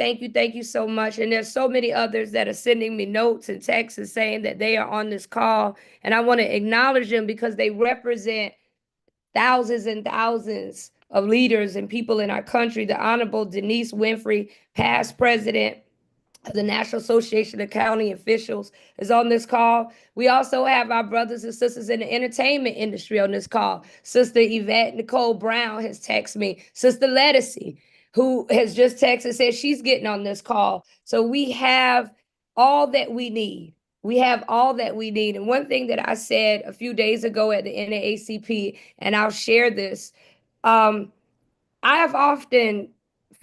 so much. And there's so many others that are sending me notes and texts and saying that they are on this call. And I want to acknowledge them because they represent thousands and thousands of leaders and people in our country. The Honorable Denise Winfrey, past president, the National Association of County Officials is on this call. We also have our brothers and sisters in the entertainment industry on this call. Sister Yvette Nicole Brown has texted me. Sister Letticy, who has just texted, said she's getting on this call. So we have all that we need. We have all that we need. And one thing that I said a few days ago at the NAACP, and I'll share this, I have often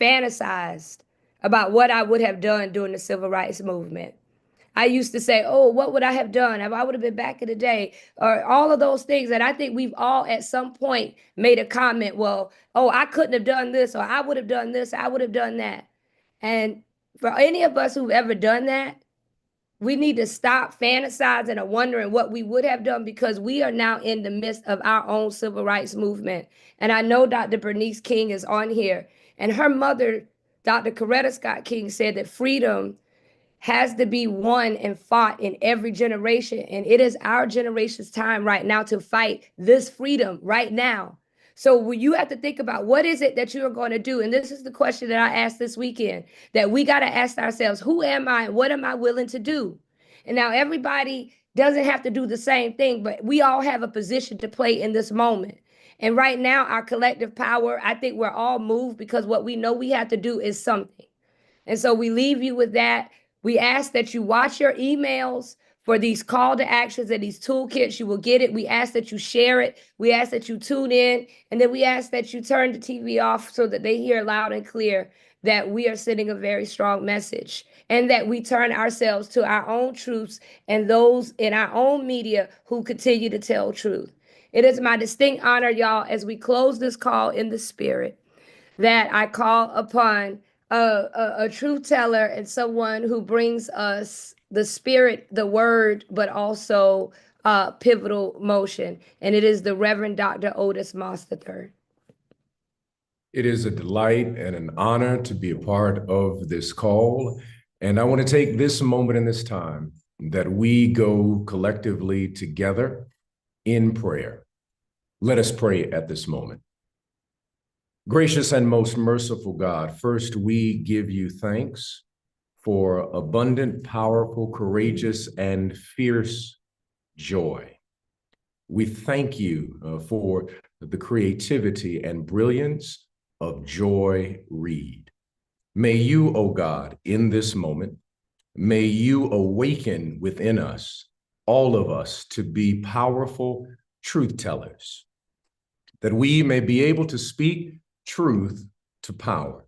fantasized about what I would have done during the civil rights movement. I used to say, oh, what would I have done if I would have been back in the day? Or all of those things. And I think we've all at some point made a comment, well, oh, I couldn't have done this, or I would have done this, I would have done that. And for any of us who've ever done that, we need to stop fantasizing or wondering what we would have done, because we are now in the midst of our own civil rights movement. And I know Dr. Bernice King is on here, and her mother, Dr. Coretta Scott King, said that freedom has to be won and fought in every generation. And it is our generation's time right now to fight this freedom right now. So you have to think about, what is it that you are going to do? And this is the question that I asked this weekend, that we got to ask ourselves, who am I and what am I willing to do? And now everybody doesn't have to do the same thing, but we all have a position to play in this moment. And right now, our collective power, I think we're all moved, because what we know we have to do is something. And so we leave you with that. We ask that you watch your emails for these call to actions and these toolkits. You will get it. We ask that you share it. We ask that you tune in. And then we ask that you turn the TV off so that they hear loud and clear that we are sending a very strong message, and that we turn ourselves to our own truths and those in our own media who continue to tell truth. It is my distinct honor, y'all, as we close this call in the spirit, that I call upon a truth teller and someone who brings us the spirit, the word, but also pivotal motion. And it is the Reverend Dr. Otis Moss III. It is a delight and an honor to be a part of this call. And I want to take this moment and this time that we go collectively together in prayer. Let us pray at this moment. Gracious and most merciful God, first we give you thanks for abundant, powerful, courageous, and fierce joy. We thank you for the creativity and brilliance of Joy Reid. May you, O God, in this moment, may you awaken within us, all of us, to be powerful truth tellers, that we may be able to speak truth to power.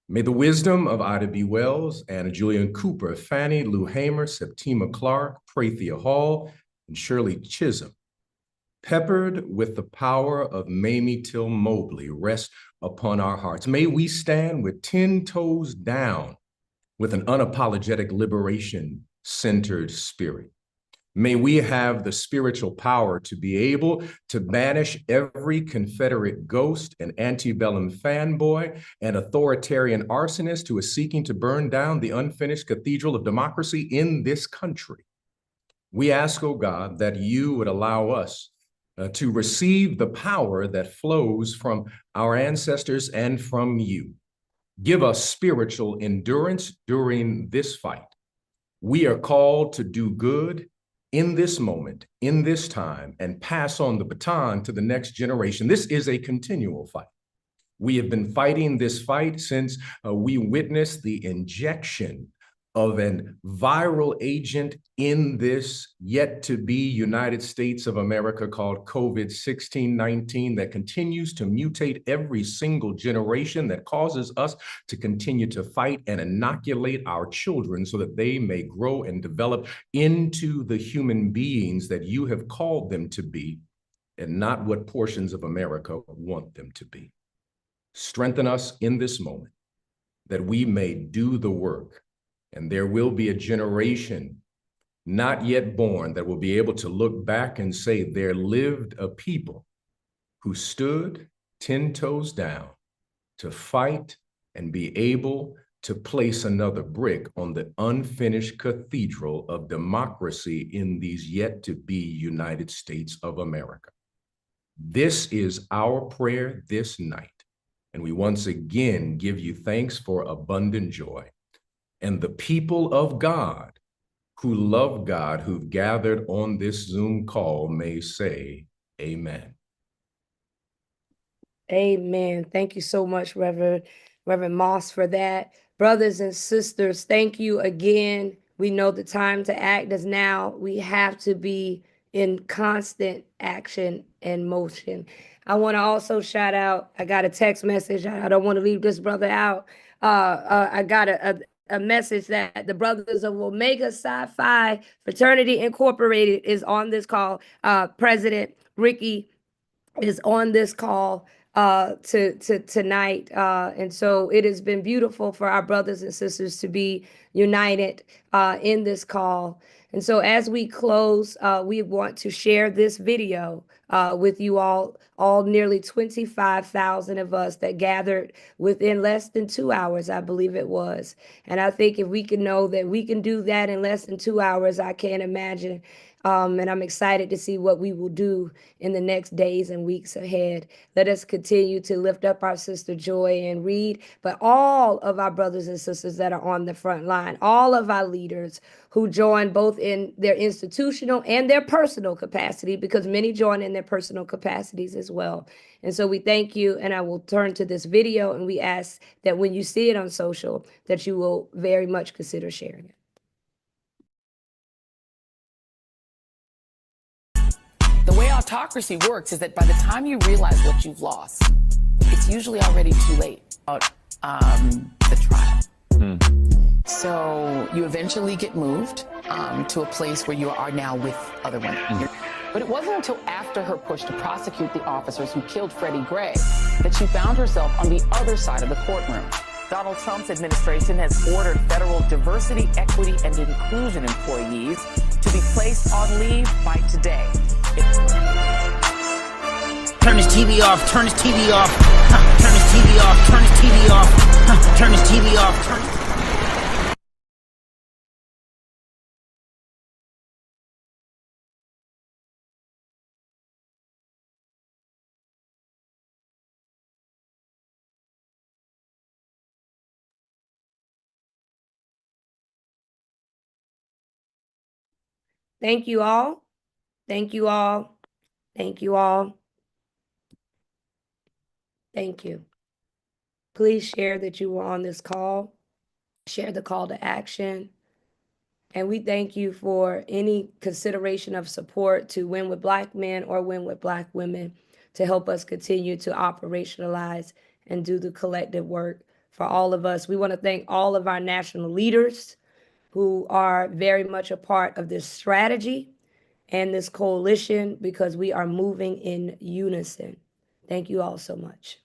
May the wisdom of Ida B. Wells, Anna Julian Cooper, Fannie Lou Hamer, Septima Clark, Prathia Hall, and Shirley Chisholm, peppered with the power of Mamie Till Mobley, rest upon our hearts. May we stand with 10 toes down with an unapologetic liberation-centered spirit. May we have the spiritual power to be able to banish every Confederate ghost and antebellum fanboy and authoritarian arsonist who is seeking to burn down the unfinished cathedral of democracy in this country. We ask, oh God, that you would allow us to receive the power that flows from our ancestors and from you. Give us spiritual endurance during this fight. We are called to do good in this moment, in this time, and pass on the baton to the next generation. This is a continual fight. We have been fighting this fight since we witnessed the injection of an viral agent in this yet-to-be United States of America called COVID-19 that continues to mutate every single generation, that causes us to continue to fight and inoculate our children so that they may grow and develop into the human beings that you have called them to be, and not what portions of America want them to be. Strengthen us in this moment that we may do the work. And there will be a generation not yet born that will be able to look back and say, there lived a people who stood 10 toes down to fight and be able to place another brick on the unfinished cathedral of democracy in these yet to be United States of America. This is our prayer this night. And we once again give you thanks for abundant joy. And the people of God who love God, who've gathered on this Zoom call may say, amen. Amen. Thank you so much, Reverend Moss, for that. Brothers and sisters, thank you again. We know the time to act is now. We have to be in constant action and motion. I want to also shout out, I got a text message. I don't want to leave this brother out. I got a message that the Brothers of Omega Psi Fraternity Incorporated is on this call. President Ricky is on this call to tonight. And so it has been beautiful for our brothers and sisters to be united in this call. And so as we close, we want to share this video with you all nearly 25,000 of us that gathered within less than 2 hours, I believe it was. And I think if we can know that we can do that in less than 2 hours, I can't imagine. And I'm excited to see what we will do in the next days and weeks ahead. Let us continue to lift up our sister Joy and Reid, but all of our brothers and sisters that are on the front line, all of our leaders who join both in their institutional and their personal capacity, because many join in their personal capacities as well. And so we thank you, and I will turn to this video, and we ask that when you see it on social, that you will very much consider sharing it. The way autocracy works is that by the time you realize what you've lost, it's usually already too late. The trial. So you eventually get moved to a place where you are now with other women. But it wasn't until after her push to prosecute the officers who killed Freddie Gray that she found herself on the other side of the courtroom. Donald Trump's administration has ordered federal diversity, equity, and inclusion employees to be placed on leave by today. Turn his TV off, turn his TV off, turn his TV off, turn his TV off, turn his TV off, turn his TV off. Thank you all. Thank you all. Thank you all. Thank you. Please share that you were on this call. Share the call to action. And we thank you for any consideration of support to Win with Black Men or Win with Black Women to help us continue to operationalize and do the collective work for all of us. We want to thank all of our national leaders who are very much a part of this strategy and this coalition, because we are moving in unison. Thank you all so much.